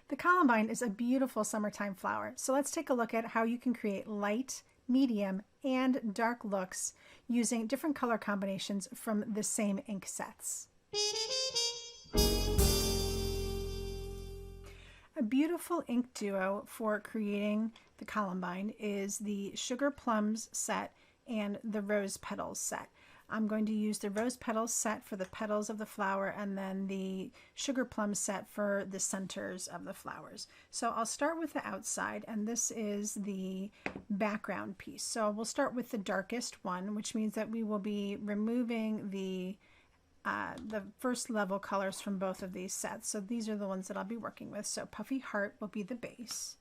The Columbine is a beautiful summertime flower, so let's take a look at how you can create light, medium, and dark looks using different color combinations from the same ink sets. A beautiful ink duo for creating the Columbine is the Sugarplums set and the Rose Petals set. I'm going to use the Rose Petals set for the petals of the flower and then the Sugarplums set for the centers of the flowers. So I'll start with the outside, and this is the background piece. So we'll start with the darkest one, which means that we will be removing the first level colors from both of these sets. So these are the ones that I'll be working with. So Puffy Heart will be the base.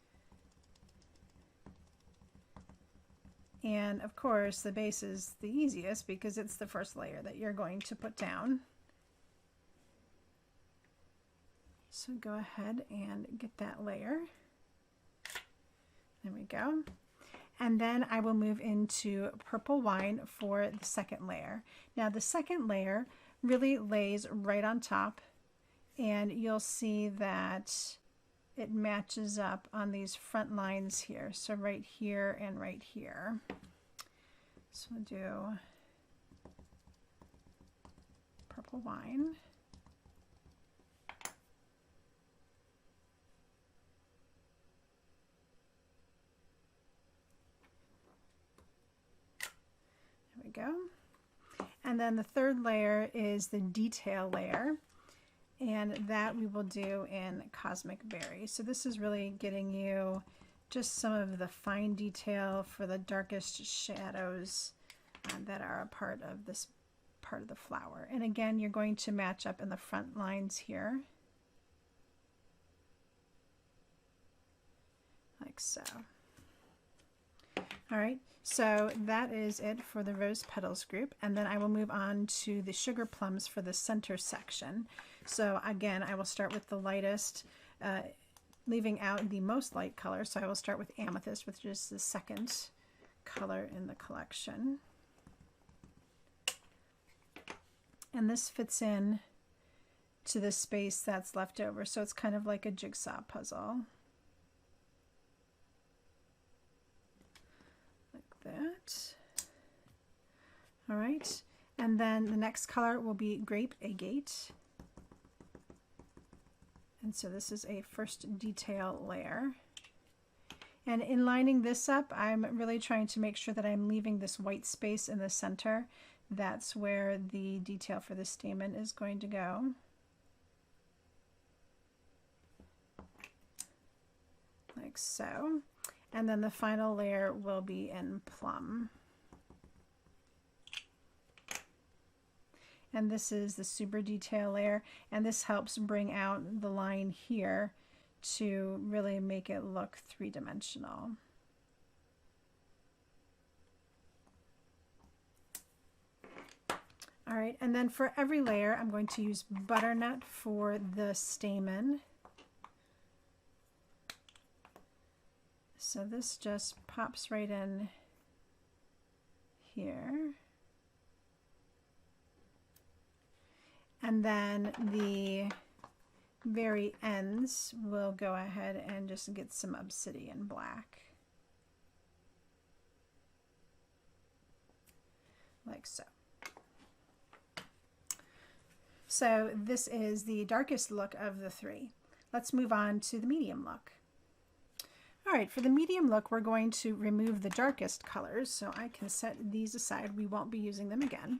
And of course, the base is the easiest because it's the first layer that you're going to put down. So go ahead and get that layer. There we go. And then I will move into Purple Wine for the second layer. Now the second layer really lays right on top, and you'll see that it matches up on these front lines here. So right here and right here. So we'll do Purple Wine. There we go. And then the third layer is the detail layer, and that we will do in Cosmic Berry. So this is really getting you just some of the fine detail for the darkest shadows that are a part of this part of the flower. And again, you're going to match up in the front lines here, like so. All right, so that is it for the Rose Petals group, and then I will move on to the Sugarplums for the center section. So again, I will start with the lightest, leaving out the most light color. So I will start with Amethyst, which is the second color in the collection. And this fits in to the space that's left over, so it's kind of like a jigsaw puzzle. That. All right, and then the next color will be Grape Agate, and so this is a first detail layer. And in lining this up, I'm really trying to make sure that I'm leaving this white space in the center. That's where the detail for the stamen is going to go. Like so. And then the final layer will be in Plum. And this is the super detail layer, and this helps bring out the line here to really make it look three-dimensional. All right, and then for every layer, I'm going to use Butternut for the stamen. So this just pops right in here. And then the very ends will go ahead and just get some Obsidian black. Like so. So this is the darkest look of the three. Let's move on to the medium look. All right, for the medium look, we're going to remove the darkest colors, so I can set these aside. We won't be using them again.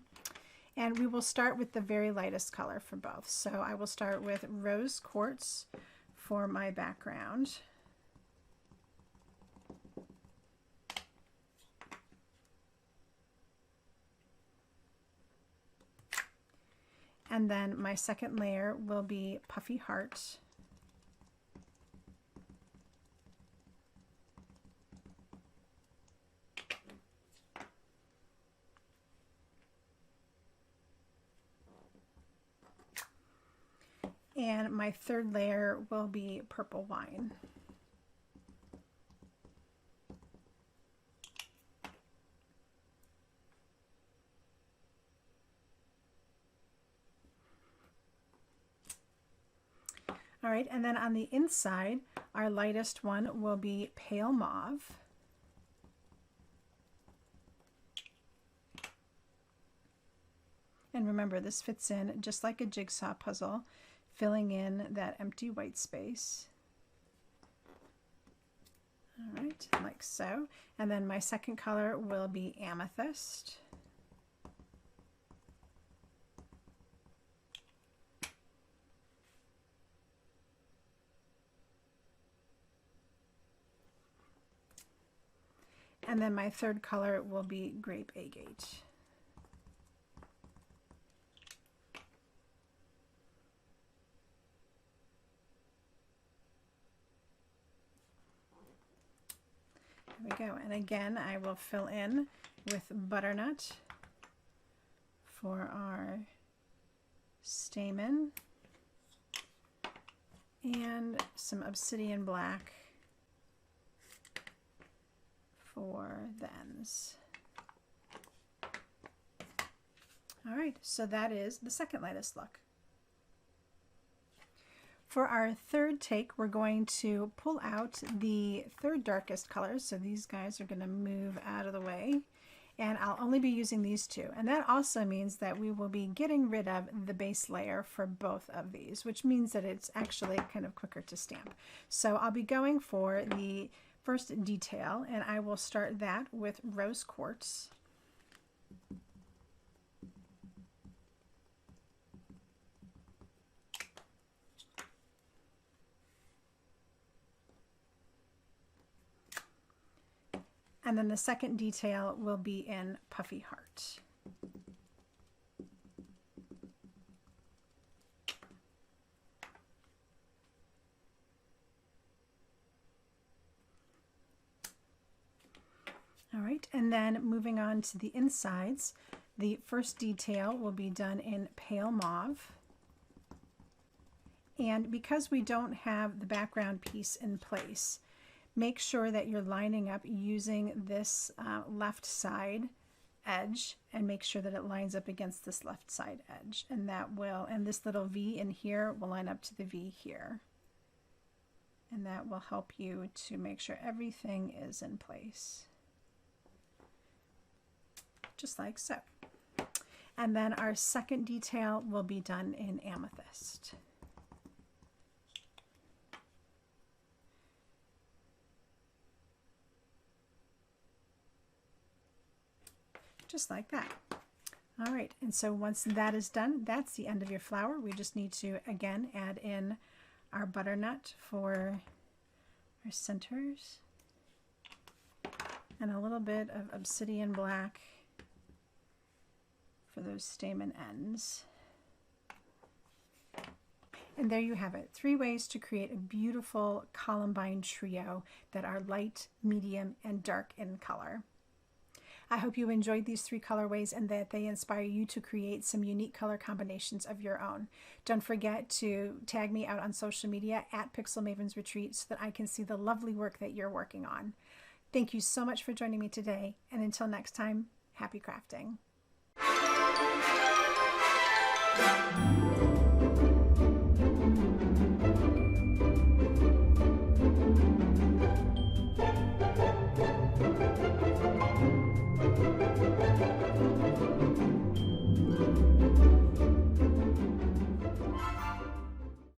And we will start with the very lightest color for both. So I will start with Rose Quartz for my background. And then my second layer will be Puffy Heart. And my third layer will be Purple Wine. All right, and then on the inside, our lightest one will be pale mauve. And remember, this fits in just like a jigsaw puzzle, filling in that empty white space. All right, like so. And then my second color will be amethyst. And then my third color will be grape agate. There we go. And again, I will fill in with butternut for our stamen and some obsidian black for the ends. All right, so that is the second lightest look. For our third take, we're going to pull out the third darkest colors. So these guys are going to move out of the way, and I'll only be using these two. And that also means that we will be getting rid of the base layer for both of these, which means that it's actually kind of quicker to stamp. So I'll be going for the first detail, and I will start that with rose quartz. And then the second detail will be in Puffy Heart. All right, and then moving on to the insides, the first detail will be done in pale mauve. And because we don't have the background piece in place, make sure that you're lining up using this left side edge, and make sure that it lines up against this left side edge. And that will, and this little V in here will line up to the V here. And that will help you to make sure everything is in place. Just like so. And then our second detail will be done in amethyst. Just like that. All right, and so once that is done, that's the end of your flower. We just need to, again, add in our butternut for our centers and a little bit of obsidian black for those stamen ends. And there you have it, 3 ways to create a beautiful Columbine trio that are light, medium, and dark in color. I hope you enjoyed these 3 colorways and that they inspire you to create some unique color combinations of your own. Don't forget to tag me out on social media at Pixel Mavens Retreat so that I can see the lovely work that you're working on. Thank you so much for joining me today, and until next time, happy crafting.